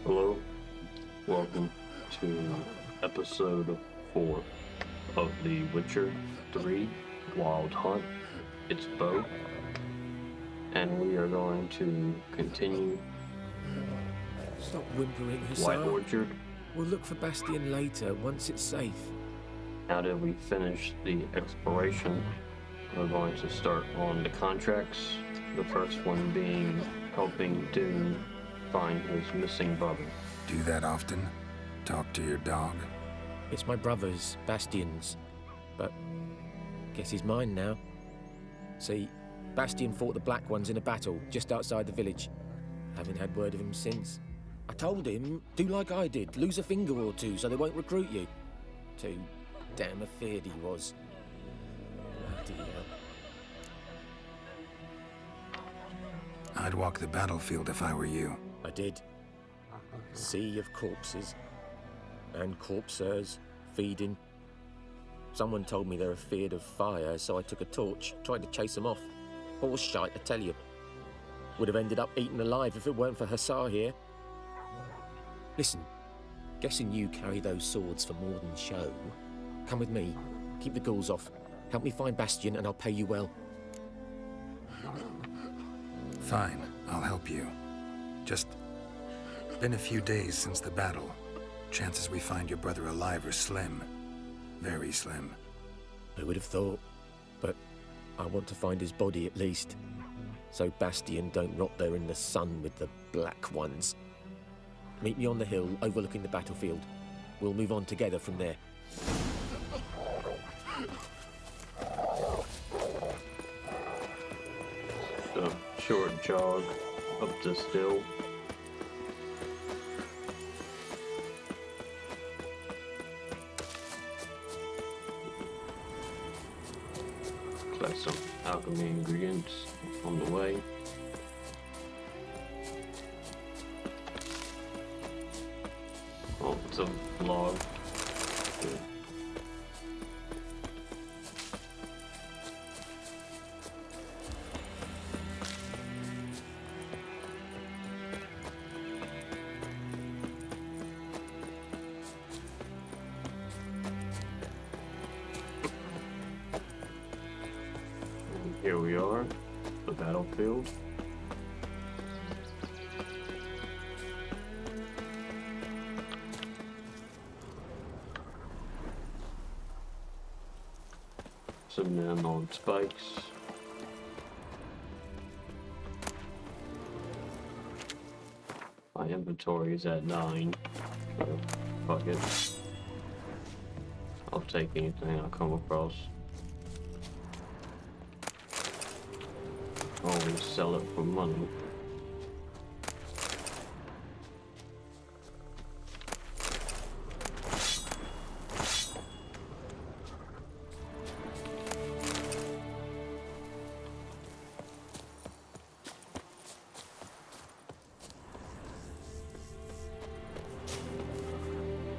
Hello, welcome to episode 4 of the Witcher 3 Wild Hunt. It's Beau, and we are going to continue Stop whimpering, White Hussar. Orchard. We'll look for Bastion later, once it's safe. Now that we finish the exploration, we're going to start on the contracts. The first one being helping Dune find his missing brother. Do that often? Talk to your dog? It's my brother's, Bastion's, but guess he's mine now. See, Bastion fought the Black Ones in a battle just outside the village. Haven't had word of him since. I told him, do like I did, lose a finger or two so they won't recruit you. Too damn afeard he was. Bloody hell. I'd walk the battlefield if I were you. I did. Sea of corpses. And corpsers, feeding. Someone told me they're afeard of fire, so I took a torch, tried to chase them off. Horse shite, I tell you. Would have ended up eaten alive if it weren't for Hussar here. Listen, guessing you carry those swords for more than show. Come with me, keep the ghouls off. Help me find Bastion and I'll pay you well. Fine, I'll help you. Just been a few days since the battle. Chances we find your brother alive are slim. Very slim. I would have thought, but I want to find his body at least. So Bastion don't rot there in the sun with the Black Ones. Meet me on the hill overlooking the battlefield. We'll move on together from there. A short jog up this hill. Collect some alchemy ingredients on the way. Oh, it's a log. Good. And here we are, the battlefield. Some men on spikes. My inventory is at 9, so fuck it. I'll take anything I come across. Always sell it for money.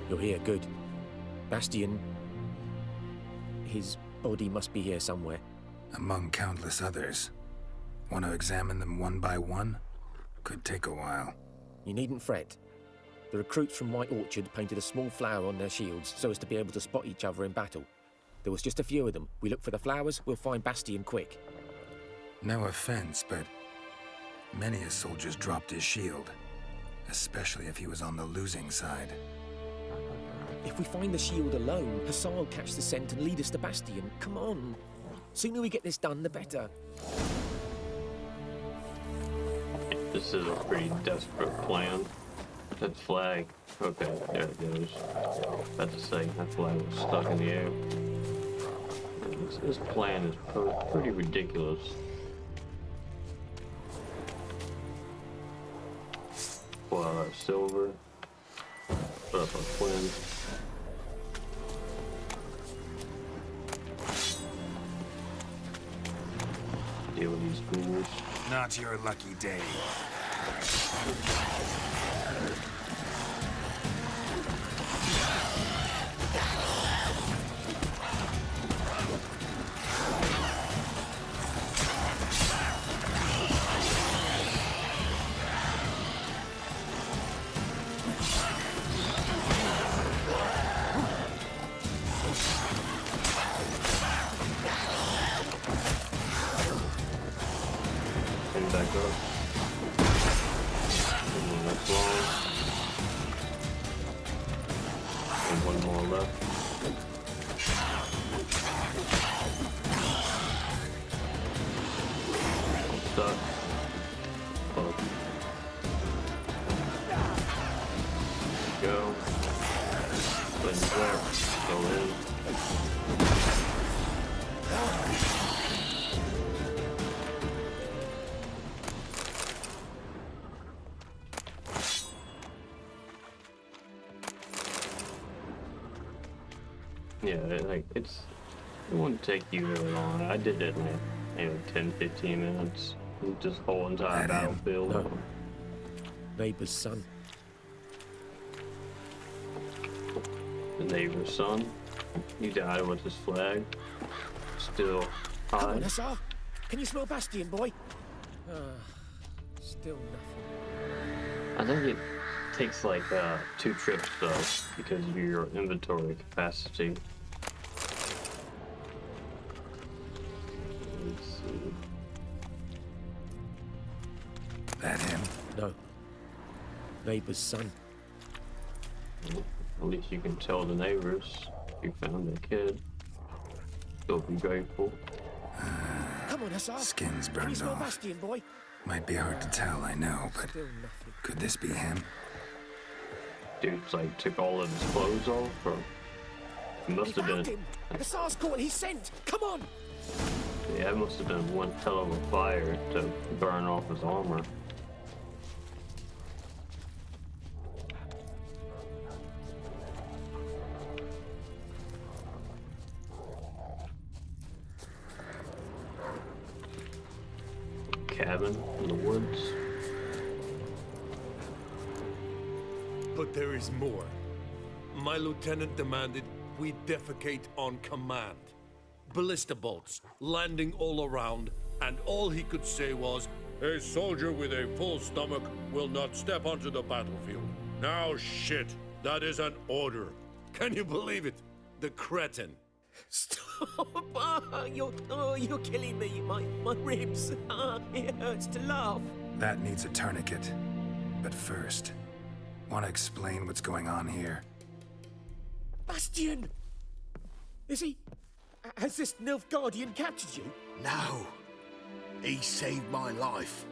You're here, good. Bastion... his body must be here somewhere. Among countless others. Want to examine them one by one? Could take a while. You needn't fret. The recruits from White Orchard painted a small flower on their shields so as to be able to spot each other in battle. There was just a few of them. We look for the flowers, we'll find Bastion quick. No offense, but many a soldier's dropped his shield. Especially if he was on the losing side. If we find the shield alone, Hussar will catch the scent and lead us to Bastion. Come on. Sooner we get this done, the better. This is a pretty desperate plan. That flag. Okay, there it goes. About to say, that flag was stuck in the air. This plan is pretty ridiculous. Pull out our silver. Put up our twin. Deal with these ghouls. Not your lucky day. one more left. Stuck. Oh. Go. Let's go in. Yeah, it wouldn't take you very long. I did it in maybe 10-15 minutes. Just whole entire battlefield. No. Neighbor's son. The neighbor's son. You died with his flag. Still Come high. on, Hussar. Can you smell Bastion, boy? Still nothing. I think it takes like 2 trips though, because of your inventory capacity. Let's see. That him? No. Neighbor's son. At least you can tell the neighbors you found a kid. They'll be grateful. Come on, Hussar. Skin's Can you burned smell off. Bastion, boy? Might be hard to tell, I know, but Still nothing. could this be him? Dude's like took all of his clothes off, or he must We have found been. him. Hussar's caught and he's sent. Come on. Yeah, it must have been one hell of a fire to burn off his armor. Cabin in the woods. But there is more. My lieutenant demanded we defecate on command. Ballista bolts landing all around, and all he could say was, "A soldier with a full stomach will not step onto the battlefield." Now shit, that is an order. Can you believe it? The cretin. Stop! You're killing me. My ribs. It hurts to laugh. That needs a tourniquet. But first, want to explain what's going on here? Bastion! Is he... Has this Nilfgaardian captured you? No. He saved my life.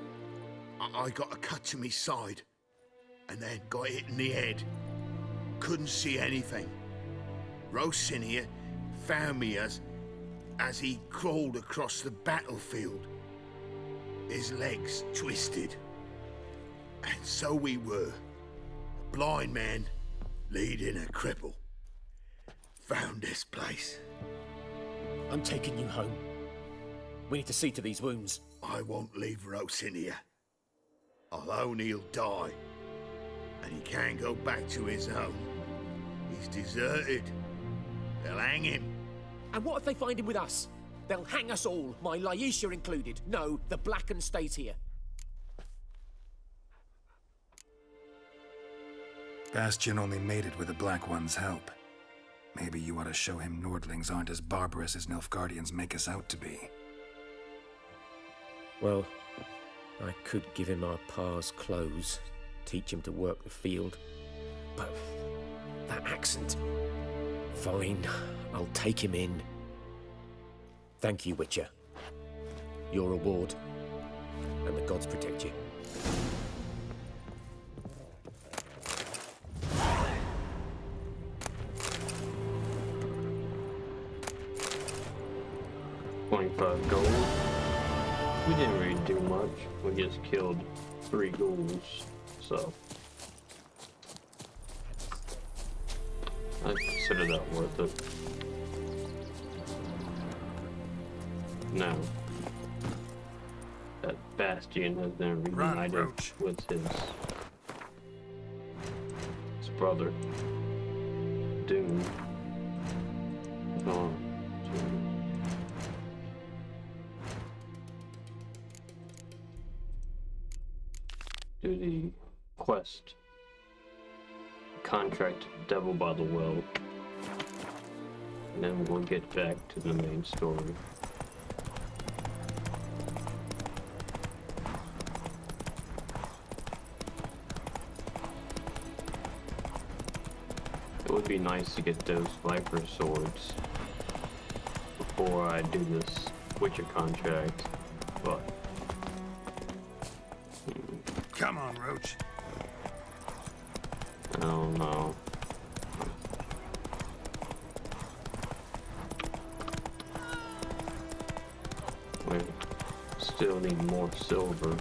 I got a cut to my side, and then got hit in the head. Couldn't see anything. Rosinia found me as he crawled across the battlefield. His legs twisted. And so we were. A blind man leading a cripple. Found this place. I'm taking you home. We need to see to these wounds. I won't leave Rosinia. I'll own he'll die. And he can't go back to his home. He's deserted. They'll hang him. And what if they find him with us? They'll hang us all, my Laisha included. No, the Blacken stays here. Bastion only made it with the Black One's help. Maybe you ought to show him Nordlings aren't as barbarous as Nilfgaardians make us out to be. Well, I could give him our pa's clothes, teach him to work the field. But that accent... Fine, I'll take him in. Thank you, Witcher. Your reward. And the gods protect you. $25 gold. We didn't really do much. We just killed 3 ghouls, so I consider that worth it. Now, that Bastion has been reunited Roach. with his brother, Doom. Gone to do the quest. Contract Devil by the Well. And then we'll get back to the main story. It would be nice to get those Viper swords before I do this Witcher contract, but... Come on, Roach. I don't know. We still need more silver.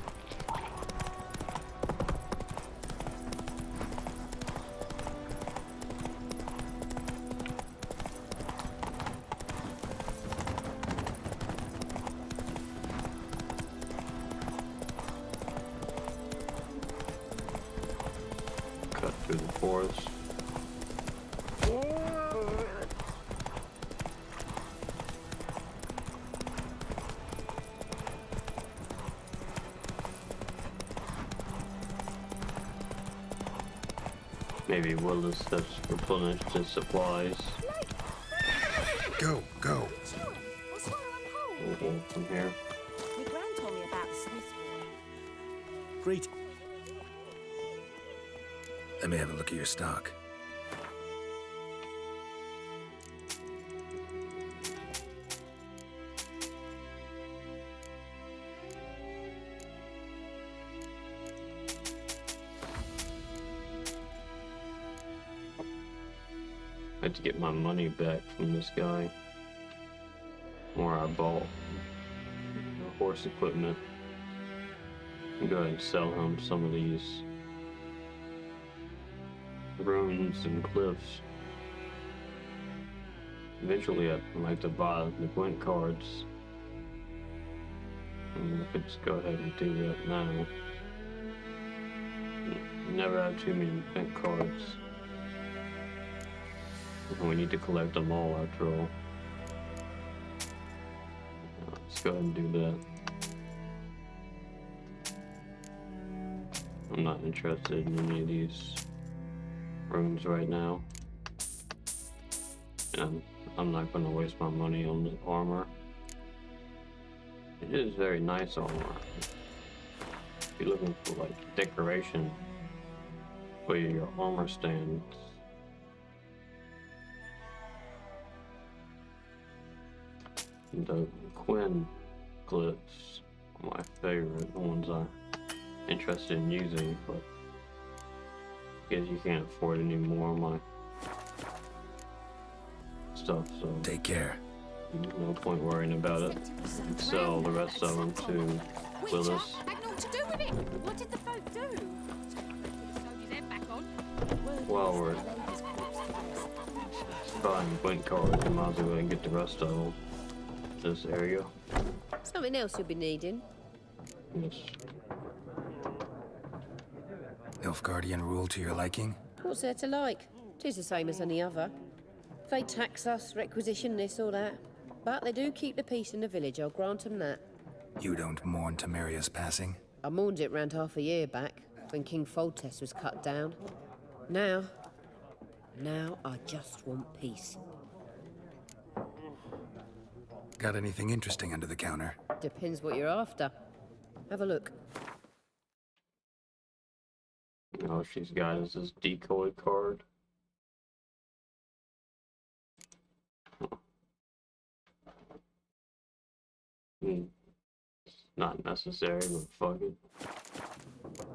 Cut through the forest. Maybe Willis has replenished his supplies. Go, go. Sure. I'll swallow on We'll whole. go from here. My gran told me about the Smiths boy. Great. Let me have a look at your stock. I had to get my money back from this guy. Where I bought horse equipment. And go ahead and sell him some of these ruins and cliffs. Eventually I'd like to buy the Gwent cards. And I could just go ahead and do that now. Never have too many Gwent cards. We need to collect them all after all. Let's go ahead and do that. I'm not interested in any of these runes right now. And I'm not going to waste my money on the armor. It is very nice armor. If you're looking for like decoration for your armor stands. The Quinn glyphs are my favorite, the ones I'm interested in using, but I guess you can't afford any more of my stuff, so Take care. no point worrying about it. Sell the rest of them to Willis. Had naught to do with it. What did the folk do? Sewed his head back on. While we're buying Gwent cards, we might as well go and get the rest of them. This area. Something else you'll be needing. Yes. Nilfgaardian rule to your liking? What's there to like? 'Tis the same as any other. They tax us, requisition this or that. But they do keep the peace in the village, I'll grant 'em that. You don't mourn Temeria's passing? I mourned it round half a year back, when King Foltest was cut down. Now I just want peace. Got anything interesting under the counter? Depends what you're after. Have a look. All she's got is this decoy card. It's not necessary, but fuck it.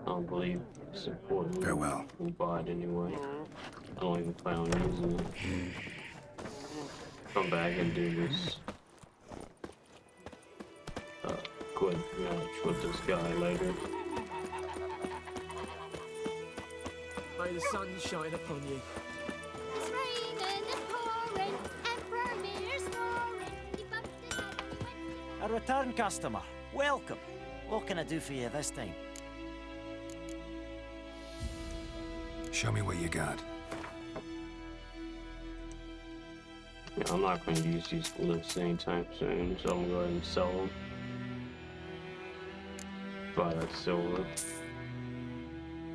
I don't believe it's important. Farewell. We'll buy it anyway. I don't even plan on using it. Come back and do this. Quit match with this guy later. May the sun shine upon you. It's raining and pouring, Emperor Mir's snoring. He bumped his head and he went to A return customer. Welcome. What can I do for you this time? Show me what you got. Yeah, I'm not going to use these glyphs anytime soon, so I'm going to go ahead and sell them. Buy that silver.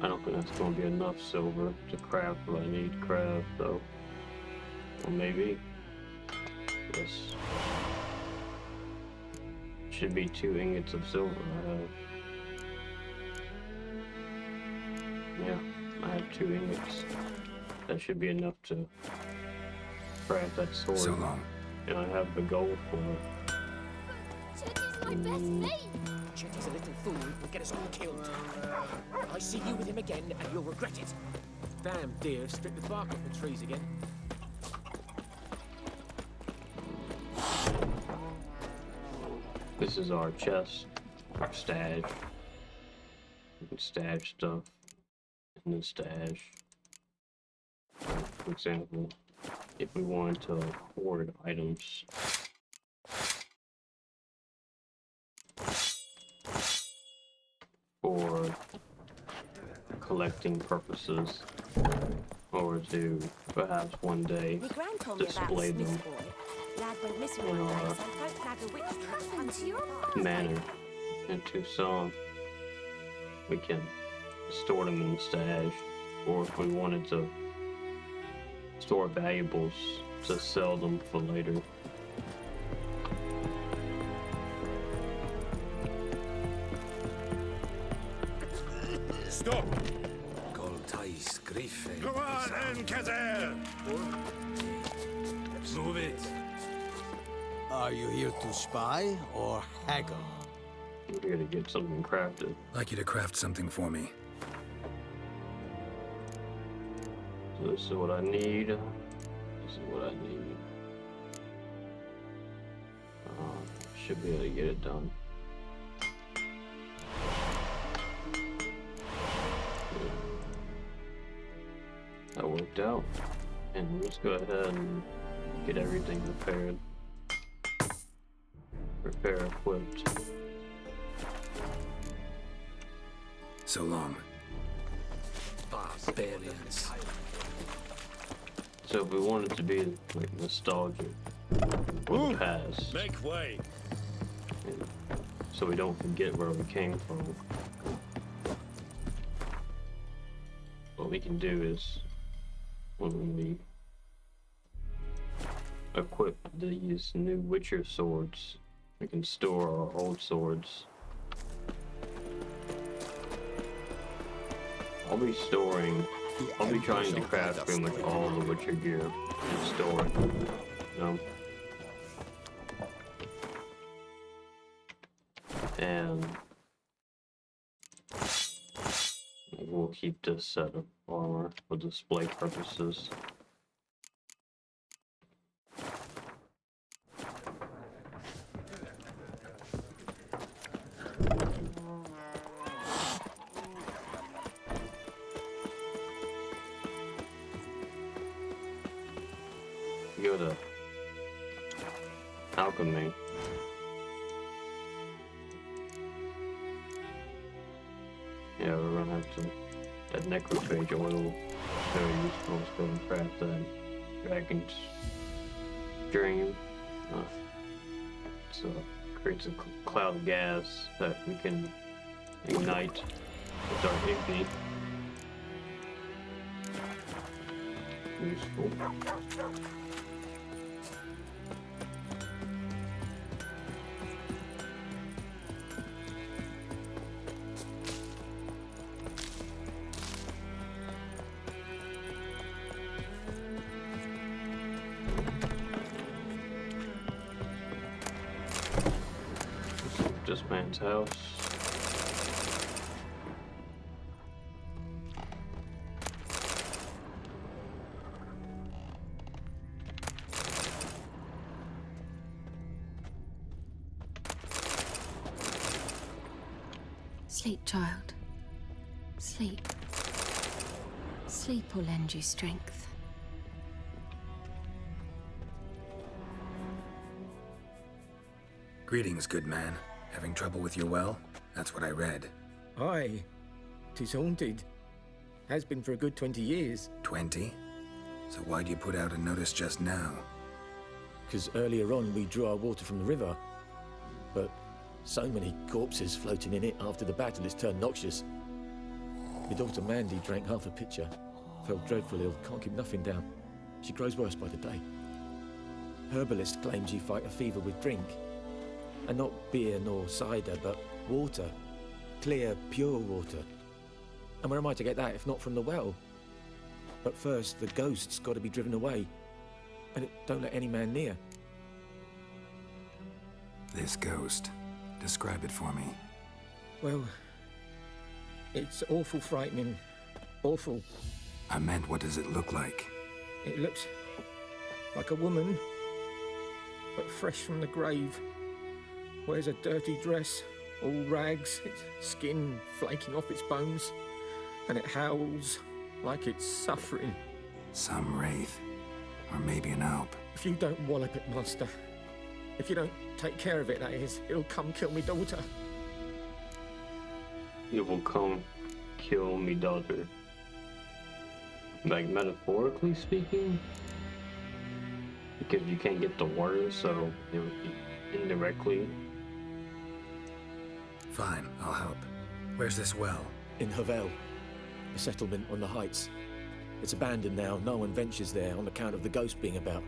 I don't think that's going to be enough silver to craft what I need to craft, though. Or maybe. Yes. Should be 2 ingots of silver I have. Yeah, I have 2 ingots. that should be enough to craft that sword. So long. And I have the gold for it. Chet is my best mate. Chet is a little fool who'll get us all killed. I see you with him again, and you'll regret it. Damn deer have stripped the bark off the trees again. This is our chest, our stash. We can stash stuff in the stash. For example, if we wanted to hoard items, for collecting purposes, or to perhaps one day My gran told me about display the them Smith boy. Lad went missing in one day, our so folk flagged a witch What trap happened hunting to your the park. mom? manner into some. We can store them in the stash, or if we wanted to store valuables to sell them for later. Stop! Come on, Enkazer! Move it. Are you here to spy or haggle? We're here to get something crafted. I'd like you to craft something for me. So this is what I need. This is what I need. Should be able to get it done. That worked out. And let's go ahead and get everything repaired. Repair equipped. So long. Barbarians. So if we want it to be like nostalgic for the past, Make way. and so we don't forget where we came from, what we can do is when we equip these new Witcher swords, we can store our old swords. I'll be trying to craft pretty much all the Witcher gear and store it, you know? And we'll keep this set of armor for display purposes. Go to alchemy. Yeah, we're gonna have to. That necrophage oil, very useful. Let's go and craft that dragon's dream. So creates a cloud of gas that we can ignite with our Igby. Useful. This man's house. Sleep, child. Sleep. Sleep will lend you strength. Greetings, good man. Having trouble with your well? That's what I read. Aye. 'Tis haunted. Has been for a good 20 years. 20? So why'd you put out a notice just now? Because earlier on we drew our water from the river. But so many corpses floating in it after the battle it's turned noxious. My daughter Mandy drank half a pitcher. Felt dreadful ill, can't keep nothing down. She grows worse by the day. Herbalist claims you fight a fever with drink. And not beer nor cider, but water. Clear, pure water. And where am I to get that if not from the well? But first, the ghost's got to be driven away. And it don't let any man near. This ghost. Describe it for me. Well, it's awful frightening. Awful. I meant, what does it look like? It looks like a woman, but fresh from the grave. Wears a dirty dress, all rags, its skin flaking off its bones, and it howls like it's suffering. Some wraith. Or maybe an alp. If you don't wallop it, master, if you don't take care of it, that is, it'll come kill me daughter. It will come kill me daughter. Like, metaphorically speaking? Because you can't get the word, so it would be indirectly. Fine, I'll help. Where's this well? In Havel, a settlement on the heights. It's abandoned now. No one ventures there on account of the ghost being about.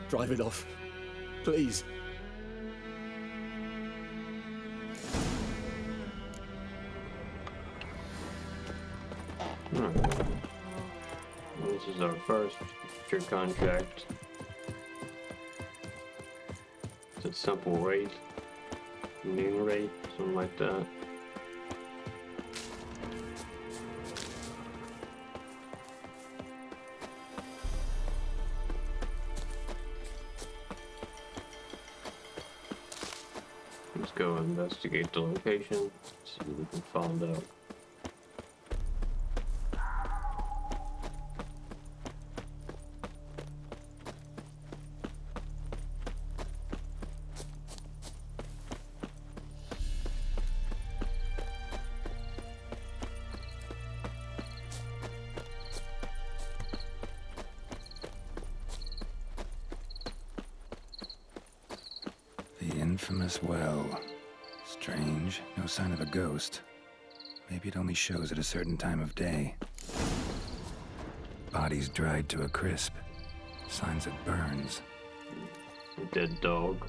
Drive it off, please. This is our first future contract. It's a simple rate, noon rate, something like that. Let's go investigate the location, see what we can find out. The infamous well. Strange. No sign of a ghost. Maybe it only shows at a certain time of day. Bodies dried to a crisp. Signs of burns. Dead dog.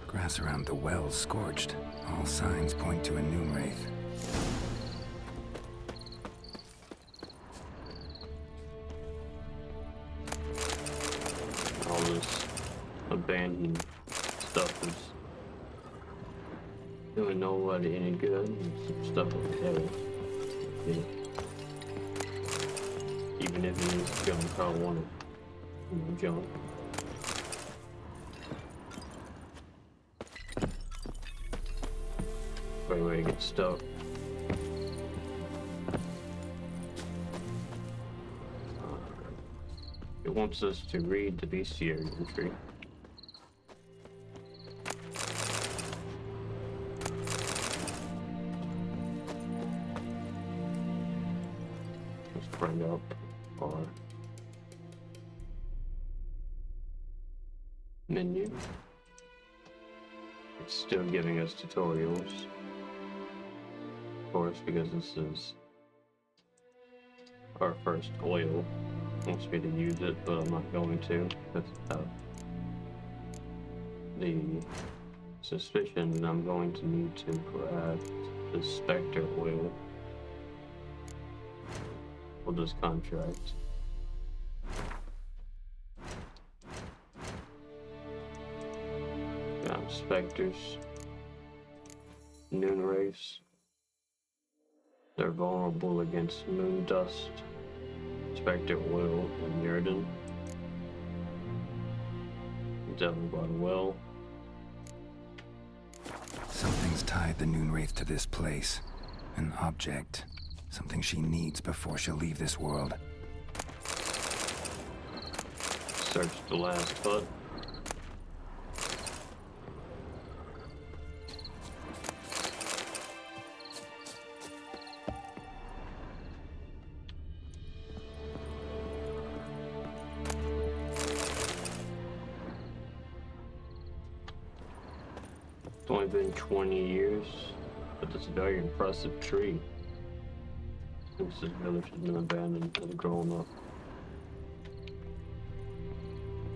Grass around the well scorched. All signs point to a noon wraith. All this abandoned stuff is doing nobody any good. Some stuff like that. Yeah. Even if it is junk, I want it. Junk. Great way to get stuck. It wants us to read the bestiary entry. Let's bring up our menu. It's still giving us tutorials. Of course, because this is our first oil. Wants me to use it, but I'm not going to. That's the suspicion that I'm going to need to grab the Spectre oil for this contract. Got Spectres, Noon Wraiths. They're vulnerable against moon dust, Spectre oil, and Yurden. Devil by the well. Something's tied the noon wraith to this place. An object. Something she needs before she'll leave this world. Search the last hut. It's only been 20 years, but it's a very impressive tree. Since this village has been abandoned and grown up.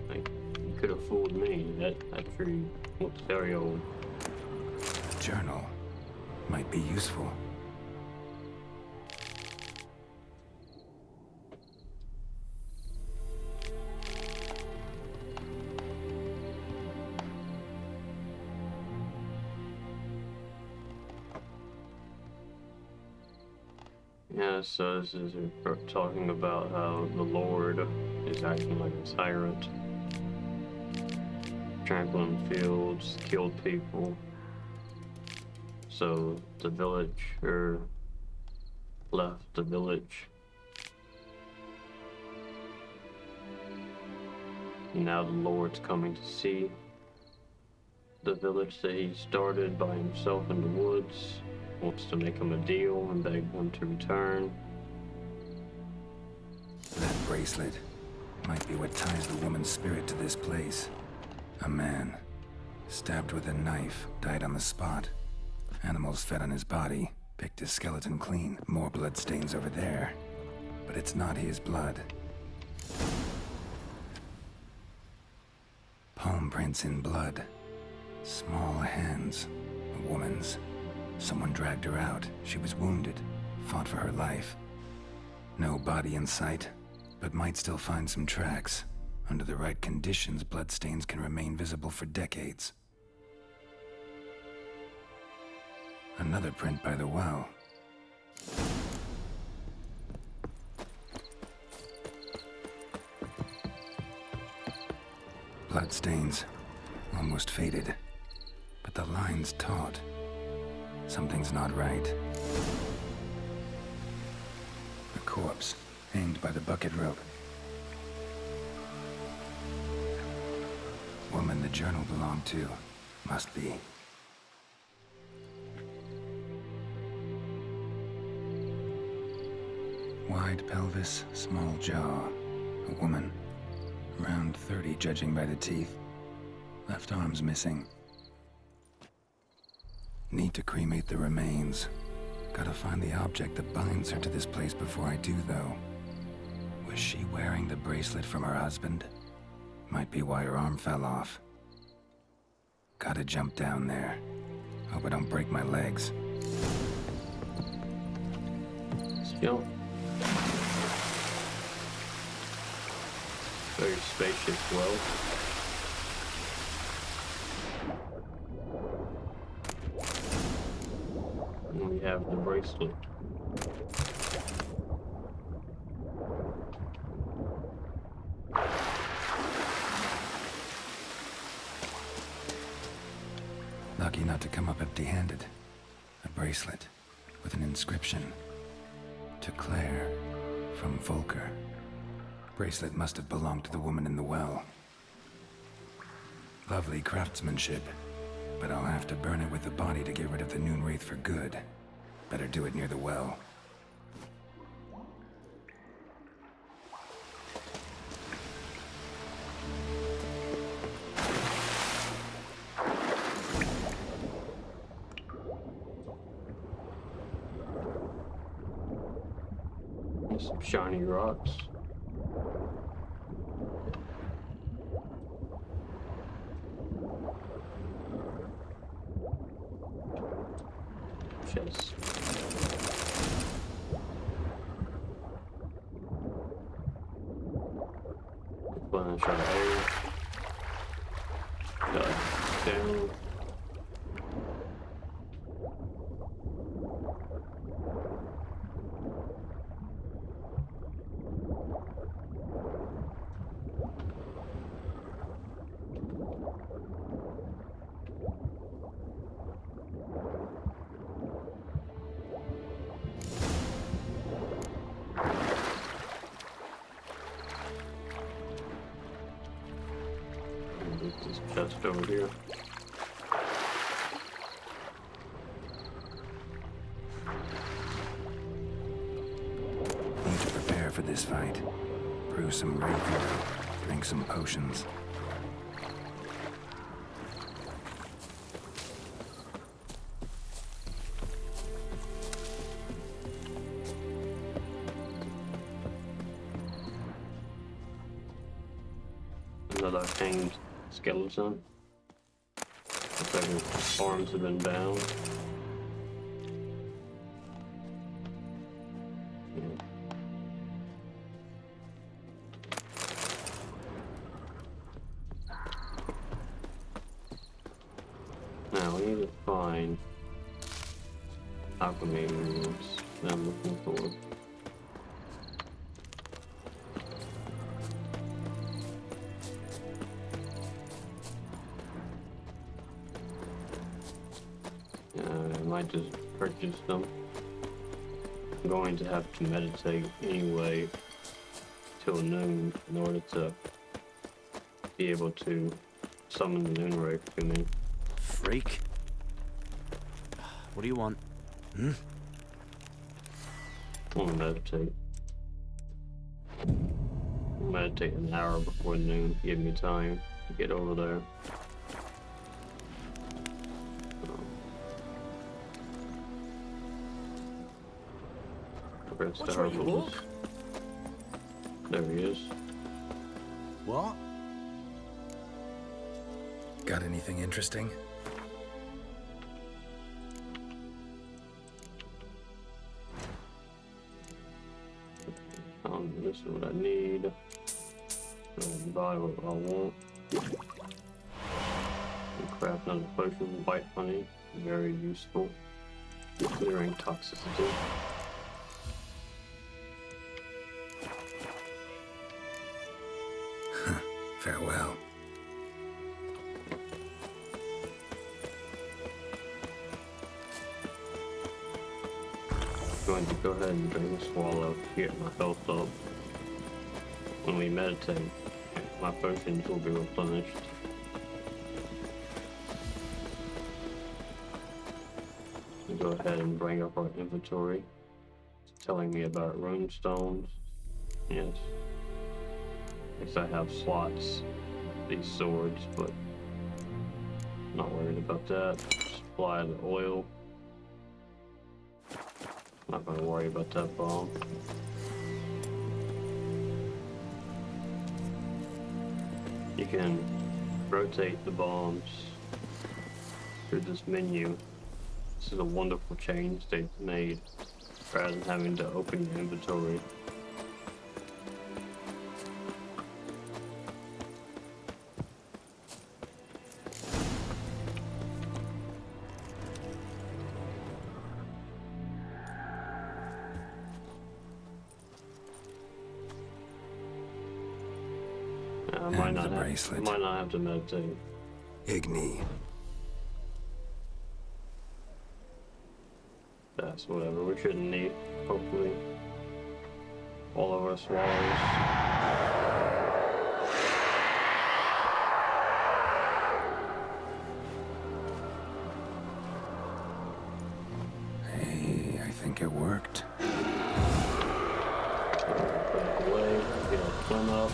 Like, you could have fooled me. That tree looks very old. A journal. Might be useful. Yeah, so this is talking about how the Lord is acting like a tyrant. Trampling fields, killed people. So the villager left the village. And now the Lord's coming to see the village that he started by himself in the woods. Wants to make him a deal and beg them to return. That bracelet might be what ties the woman's spirit to this place. A man, stabbed with a knife, died on the spot. Animals fed on his body, picked his skeleton clean. More bloodstains over there. But it's not his blood. Palm prints in blood. Small hands. A woman's. Someone dragged her out. She was wounded. Fought for her life. No body in sight, but might still find some tracks. Under the right conditions, bloodstains can remain visible for decades. Another print by the well. Bloodstains, almost faded, but the line's taut. Something's not right. A corpse, hanged by the bucket rope. Woman the journal belonged to, must be. Wide pelvis, small jaw. A woman. Around 30, judging by the teeth. Left arm's missing. Need to cremate the remains. Gotta find the object that binds her to this place before I do, though. Was she wearing the bracelet from her husband? Might be why her arm fell off. Gotta jump down there. Hope I don't break my legs. Let's go. Very spacious well. And we have the bracelet. Lucky not to come up empty-handed. A bracelet with an inscription. To Claire, from Volker. Bracelet must have belonged to the woman in the well. Lovely craftsmanship, but I'll have to burn it with the body to get rid of the Noon Wraith for good. Better do it near the well. Some shiny rocks. Chest. Bunch of hair. Down. This chest over here. Need to prepare for this fight. Brew some Wraith oil, drink some potions. Another hanged skeleton. Looks like his arms have been bound. Now we need to find alchemy runes. that I'm looking for. I might just purchase them. I'm going to have to meditate anyway till noon in order to be able to summon the moon ray to me. Freak. What do you want? I want to meditate. I'll meditate an hour before noon. Give me time to get over there. Watch where you walk. There he is. What? Got anything interesting? This is what I need. And buy what I want. And craft another potion. White honey. Very useful. Clearing toxicity. Farewell. Going to go ahead and drink a swallow to get my health up. When we meditate, my potions will be replenished. We go ahead and bring up our inventory. It's telling me about rune stones. Yes. I guess I have slots, these swords, but I'm not worried about that. Supply the oil. Not gonna worry about that bomb. You can rotate the bombs through this menu. This is a wonderful change they've made, rather than having to open your inventory. I might not have to meditate. Igni. That's whatever. We shouldn't need, hopefully, all of our swallows. Hey, I think it worked. Back away, get our plum up.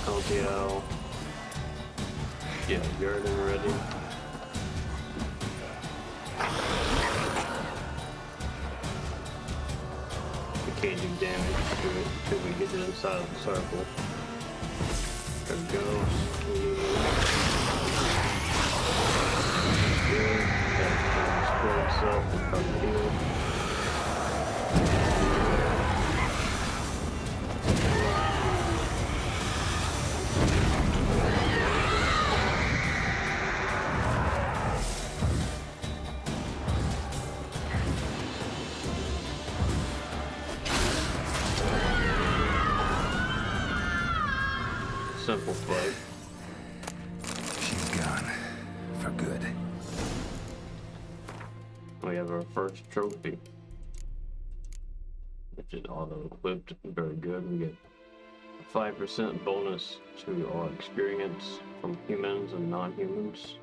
County. Yeah, garden ready. We can't do damage to it until we get it inside of the circle. There it goes. Good. That'll spread itself and probably heal. Simple fight. She's gone. For good. We have our first trophy, which is auto-equipped. Very good. We get a 5% bonus to our experience from humans and non-humans.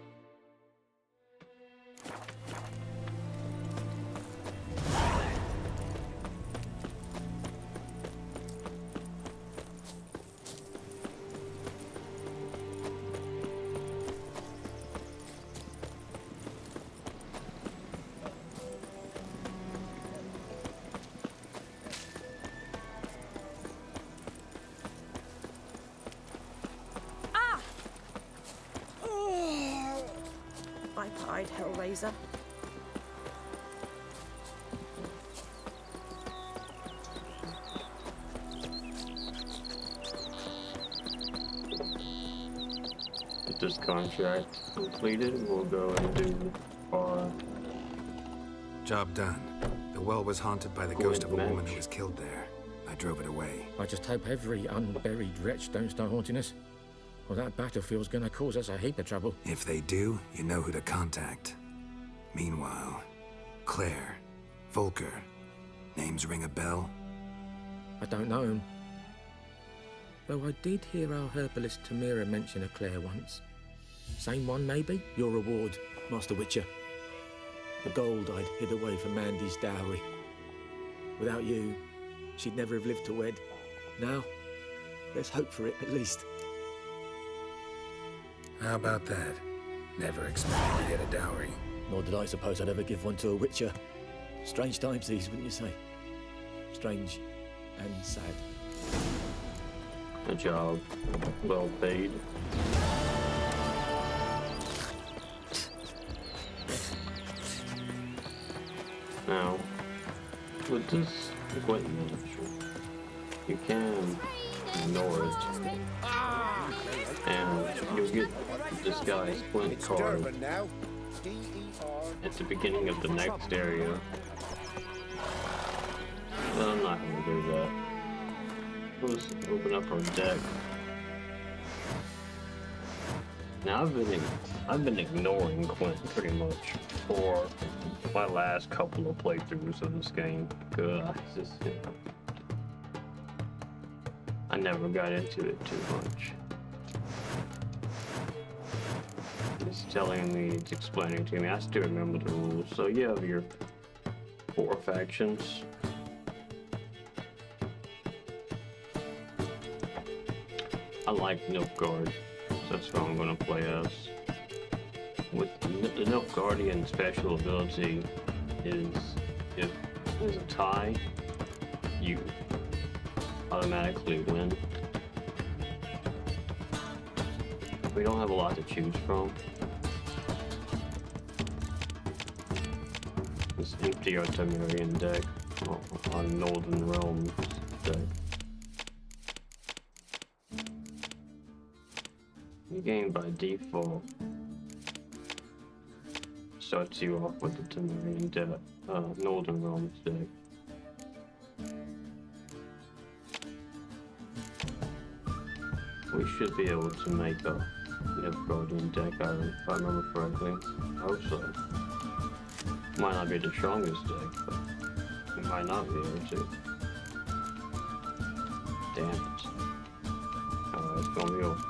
Eye-pied Hellraiser. Get this contract completed, we'll go and do our... Job done. The well was haunted by the ghost of a woman who was killed there. I drove it away. I just hope every unburied wretch don't start haunting us. Well, that battlefield's gonna cause us a heap of trouble. If they do, you know who to contact. Meanwhile, Claire, Volker, names ring a bell? I don't know him. Though I did hear our herbalist Tamira mention a Claire once. Same one, maybe? Your reward, Master Witcher. The gold I'd hid away for Mandy's dowry. Without you, she'd never have lived to wed. Now, let's hope for it, at least. How about that? Never expected to get a dowry. Nor did I suppose I'd ever give one to a Witcher. Strange times these, wouldn't you say? Strange and sad. A job well paid. Now, with this equipment, you can ignore it, and you'll get this guy's Flint card at the beginning of the next area. But I'm not going to do that. Let's open up our deck. Now I've been ignoring Quint pretty much for my last couple of playthroughs of this game. Cause I never got into it too much. It's telling me, it's explaining to me. I still remember the rules. So you have your 4 factions. I like Nilfgaard, so that's what I'm going to play as. With the Nilfgaardian special ability is if there's a tie, you automatically win. We don't have a lot to choose from. Let's empty our Temerian deck on Northern Realms deck. The game by default starts you off with the Temerian deck, Northern Realms deck. We should be able to make a Nilfgaardian deck out of it, if I remember correctly. I hope so. Might not be the strongest deck, but we might not be able to. Damn it. Alright, it's gonna be over.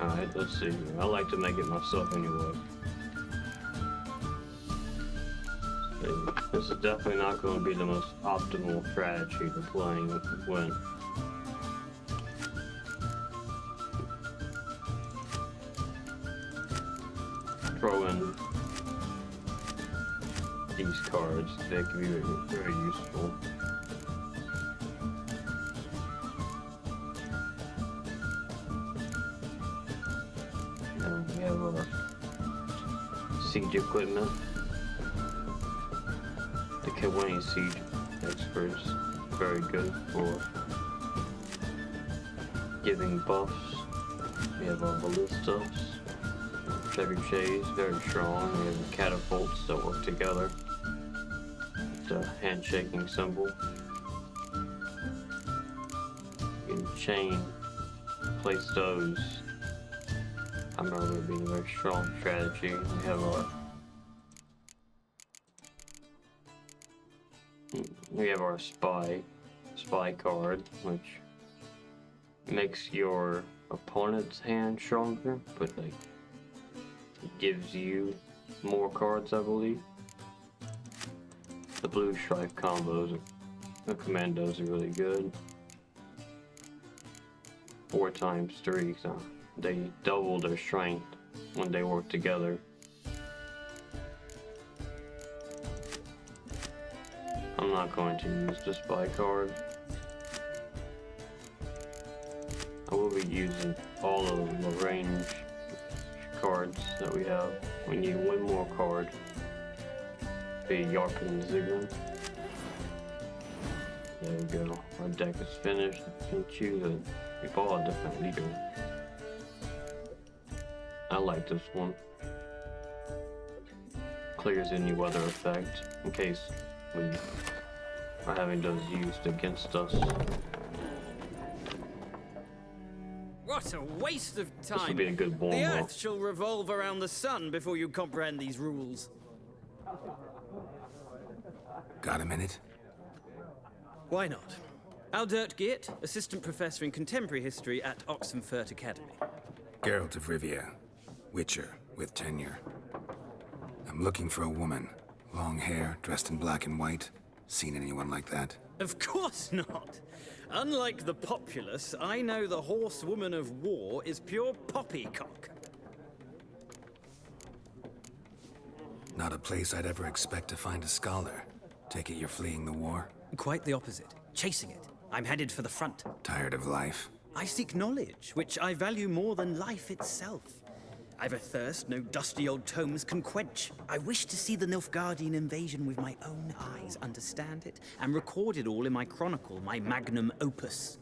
Alright, let's see. I like to make it myself anyway. This is definitely not going to be the most optimal strategy to playing when throwing these cards. They can be very useful. We have our siege equipment. The Kawane siege experts, very good for giving buffs. We have our ballistas, trebuchets, very strong. We have catapults that work together. The handshaking symbol. You can chain, place those. I remember it being a very strong strategy. We have our spy card, which makes your opponent's hand stronger, but like it gives you more cards, I believe. The blue stripe combos, the commandos are really good. 4 times 3, so they double their strength when they work together. I'm not going to use the spy card. I will be using all of the range cards that we have. We need 1 more card. Be Yarp and Ziggurat. There we go. Our deck is finished. You can choose it. We all a different leader. I like this one. Clears any weather effect in case we are having those used against us. What a waste of time! This would be a good The warm-up. Earth shall revolve around the sun before you comprehend these rules. Got a minute? Why not? Aldert Geert, Assistant Professor in Contemporary History at Oxenfurt Academy. Geralt of Rivia. Witcher, with tenure. I'm looking for a woman. Long hair, dressed in black and white. Seen anyone like that? Of course not! Unlike the populace, I know the horsewoman of war is pure poppycock. Not a place I'd ever expect to find a scholar. Take it you're fleeing the war? Quite the opposite. Chasing it. I'm headed for the front. Tired of life? I seek knowledge, which I value more than life itself. I've a thirst no dusty old tomes can quench. I wish to see the Nilfgaardian invasion with my own eyes, understand it, and record it all in my chronicle, my magnum opus.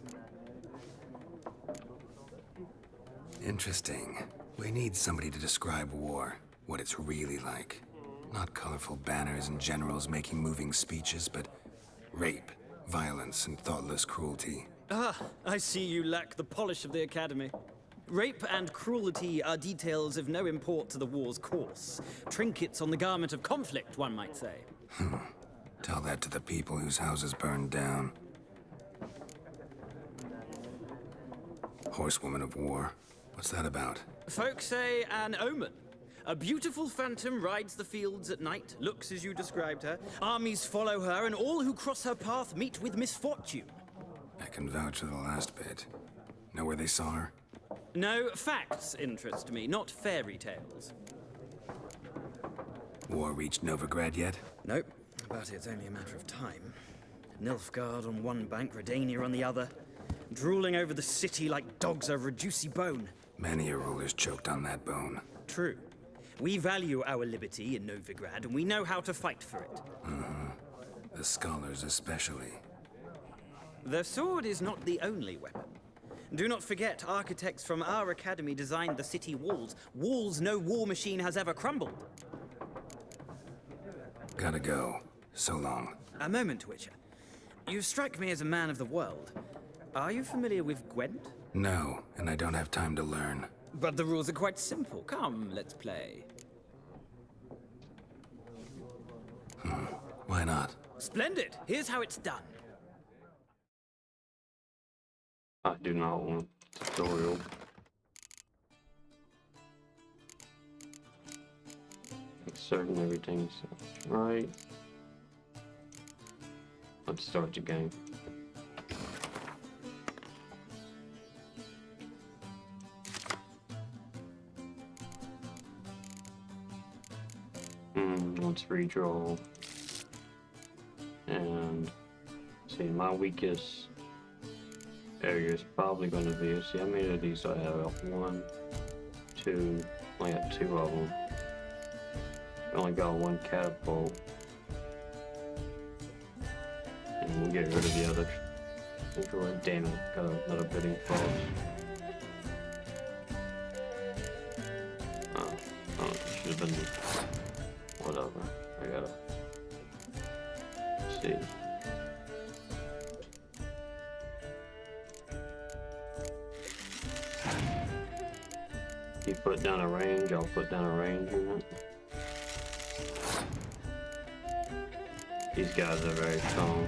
Interesting. We need somebody to describe war, what it's really like. Not colorful banners and generals making moving speeches, but rape, violence, and thoughtless cruelty. Ah, I see you lack the polish of the Academy. Rape and cruelty are details of no import to the war's course. Trinkets on the garment of conflict, one might say. Tell that to the people whose houses burned down. Horsewoman of war. What's that about? Folk say an omen. A beautiful phantom rides the fields at night, looks as you described her. Armies follow her, and all who cross her path meet with misfortune. I can vouch for the last bit. Know where they saw her? No, facts interest me, not fairy tales. War reached Novigrad yet? Nope, but it's only a matter of time. Nilfgaard on one bank, Redania on the other. Drooling over the city like dogs over a juicy bone. Many a ruler's choked on that bone. True. We value our liberty in Novigrad, and we know how to fight for it. The scholars especially. The sword is not the only weapon. Do not forget, architects from our academy designed the city walls. Walls no war machine has ever crumbled. Gotta go. So long. A moment, Witcher. You strike me as a man of the world. Are you familiar with Gwent? No, and I don't have time to learn. But the rules are quite simple. Come, let's play. Why not? Splendid. Here's how it's done. I do not want tutorial. Make certain everything's right. Let's start the game. Let's redraw. And see, my weakest area is probably going to be, see how many of these I have? 1, 2, I got 2 of them. Only got 1 catapult. And we'll get rid of the other. Damn it, got another bidding frost. Oh, it should have been, whatever, I gotta see. You put down a range, I'll put down a range unit. These guys are very strong.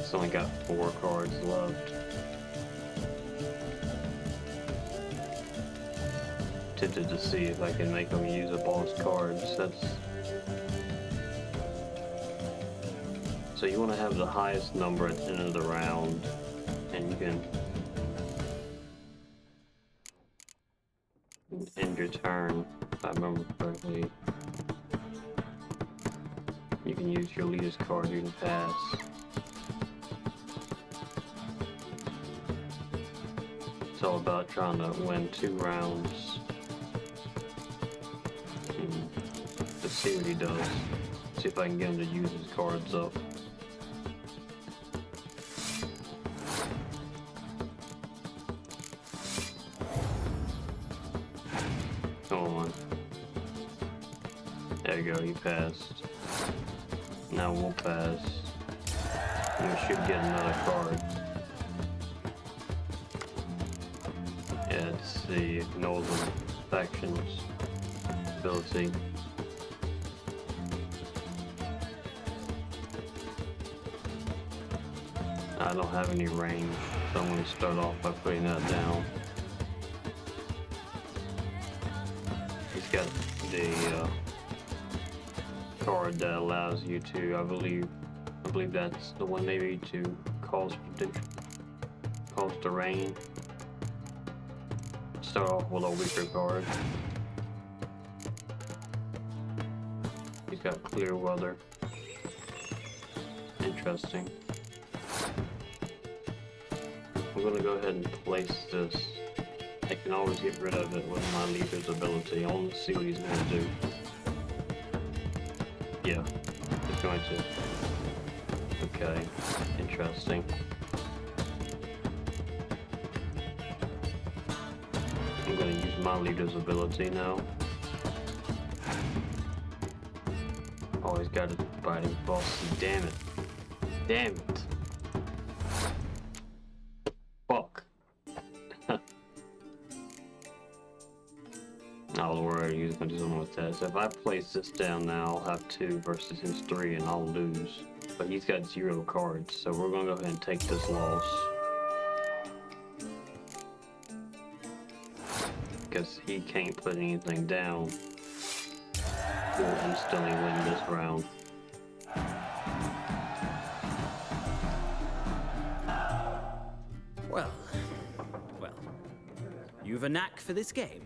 It's only got 4 cards left. Tempted to see if I can make them use a boss cards. So you want to have the highest number at the end of the round, and you can end your turn, if I remember correctly. You can use your leader's card, you can pass. It's all about trying to win 2 rounds. Let's see what he does. See if I can get him to use his cards up. Come on. There you go, he passed. Now we'll pass. And we should get another card. Yeah, let's see. Northern Factions ability. I don't have any range, so I'm going to start off by putting that down. He's got the card that allows you to, I believe that's the one maybe to cause terrain. Start off with a weaker card. He's got clear weather. Interesting. I'm gonna go ahead and place this. I can always get rid of it with my leader's ability. I want to see what he's gonna do. Yeah, he's going to. Okay, interesting. I'm gonna use my leader's ability now. Oh, he's got a biting bossy. Damn it. Damn it. Fuck. Oh, Lord, he's gonna do something with that. So if I place this down now, I'll have 2 versus his 3 and I'll lose. But he's got 0 cards, so we're gonna go ahead and take this loss. Because he can't put anything down. We'll instantly win this round. Well, you've a knack for this game.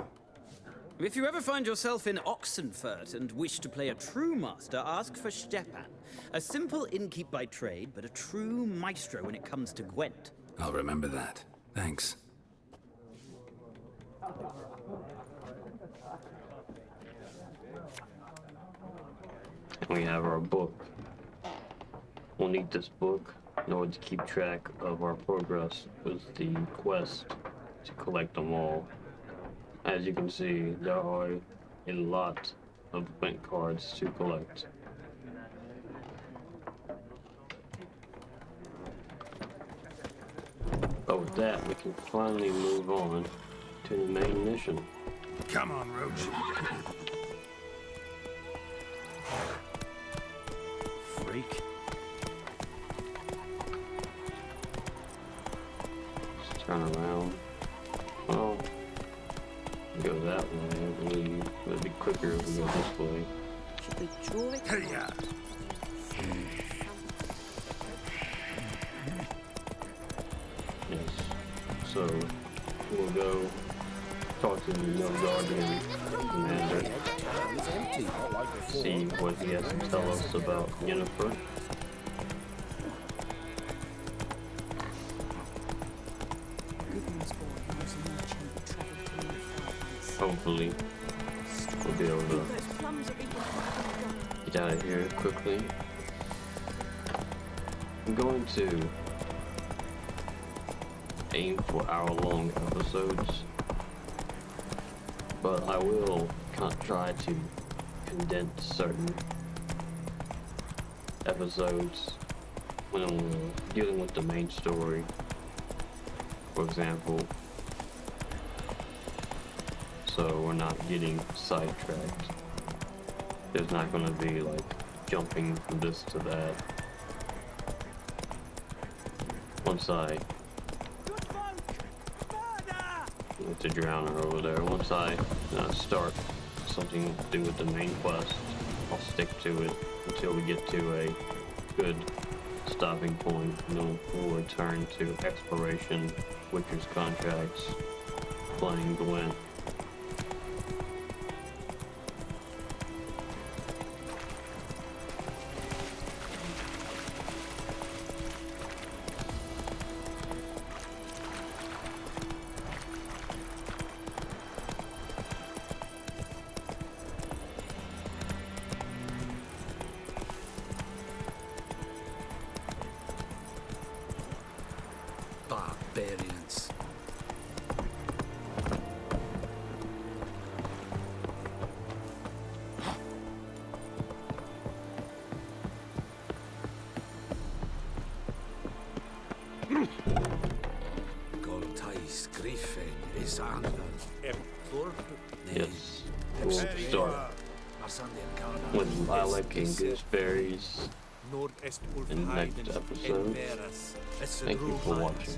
If you ever find yourself in Oxenfurt and wish to play a true master, ask for Stepan. A simple innkeep by trade, but a true maestro when it comes to Gwent. I'll remember that. Thanks. We have our book. We'll need this book in order to keep track of our progress with the quest to collect them all. As you can see, there are a lot of Gwent cards to collect. But with that, we can finally move on to the main mission. Come on, Roach. Freak. Just turn around. Well, go that way, I believe. It'd be quicker if we go this way. Should we draw it? Hey, yeah. Yes. So we'll go talk to the Nilfgaardian commander. See what he has to tell us about Yennefer. Hopefully, we'll be able to get out of here quickly. I'm going to aim for hour-long episodes, but I will try to condense certain episodes when I'm dealing with the main story. For example, so we're not getting sidetracked. There's not going to be like jumping from this to that. once I with the drowner over there, once I start something to do with the main quest, I'll stick to it until we get to a good stopping point, and then we'll return to exploration, Witcher's contracts, playing Gwent. Barbarians. Goltais Griffin is under. Yes, we'll start with lilac and gooseberries in the next episode. Thank you for watching.